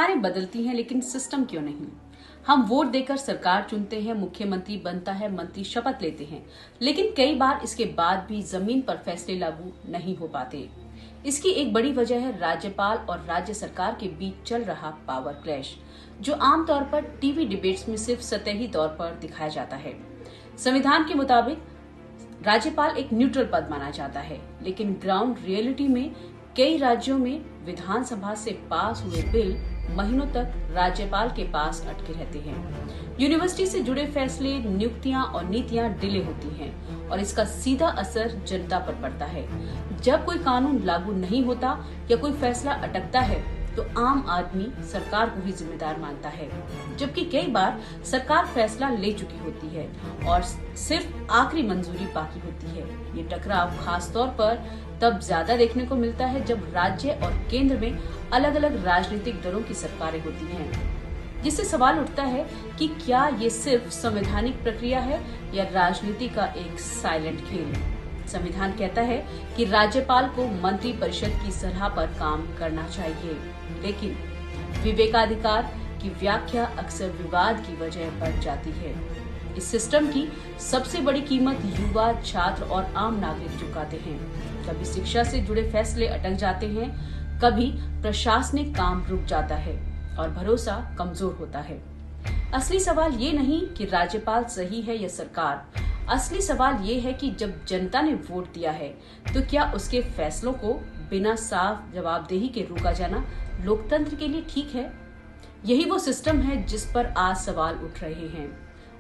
सरकारें बदलती हैं लेकिन सिस्टम क्यों नहीं? हम वोट देकर सरकार चुनते हैं, मुख्यमंत्री बनता है, मंत्री शपथ लेते हैं, लेकिन कई बार इसके बाद भी जमीन पर फैसले लागू नहीं हो पाते। इसकी एक बड़ी वजह है राज्यपाल और राज्य सरकार के बीच चल रहा पावर क्लैश, जो आमतौर पर टीवी डिबेट्स में सिर्फ सतही तौर पर दिखाया जाता है। संविधान के मुताबिक राज्यपाल एक न्यूट्रल पद माना जाता है, लेकिन ग्राउंड रियलिटी में कई राज्यों में विधानसभा से पास हुए बिल महीनों तक राज्यपाल के पास अटके रहते हैं। यूनिवर्सिटी से जुड़े फैसले, नियुक्तियां और नीतियां डिले होती हैं और इसका सीधा असर जनता पर पड़ता है। जब कोई कानून लागू नहीं होता या कोई फैसला अटकता है तो आम आदमी सरकार को ही जिम्मेदार मानता है, जबकि कई बार सरकार फैसला ले चुकी होती है और सिर्फ आखिरी मंजूरी बाकी होती है। ये टकराव खास तौर पर तब ज्यादा देखने को मिलता है जब राज्य और केंद्र में अलग अलग राजनीतिक दलों की सरकारें होती हैं, जिससे सवाल उठता है कि क्या ये सिर्फ संवैधानिक प्रक्रिया है या राजनीति का एक साइलेंट खेल। संविधान कहता है कि राज्यपाल को मंत्री परिषद की सलाह पर काम करना चाहिए, लेकिन विवेकाधिकार की व्याख्या अक्सर विवाद की वजह बन जाती है। इस सिस्टम की सबसे बड़ी कीमत युवा, छात्र और आम नागरिक चुकाते हैं। कभी शिक्षा से जुड़े फैसले अटक जाते हैं, कभी प्रशासनिक काम रुक जाता है और भरोसा कमजोर होता है। असली सवाल ये नहीं कि राज्यपाल सही है या सरकार, असली सवाल ये है कि जब जनता ने वोट दिया है तो क्या उसके फैसलों को बिना साफ जवाबदेही के रोका जाना लोकतंत्र के लिए ठीक है? यही वो सिस्टम है जिस पर आज सवाल उठ रहे हैं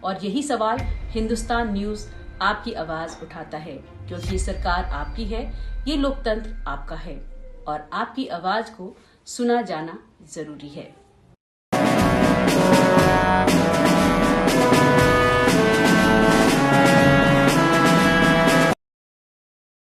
और यही सवाल हिंदुस्तान न्यूज आपकी आवाज उठाता है, क्योंकि ये सरकार आपकी है, ये लोकतंत्र आपका है और आपकी आवाज को सुना जाना जरूरी है।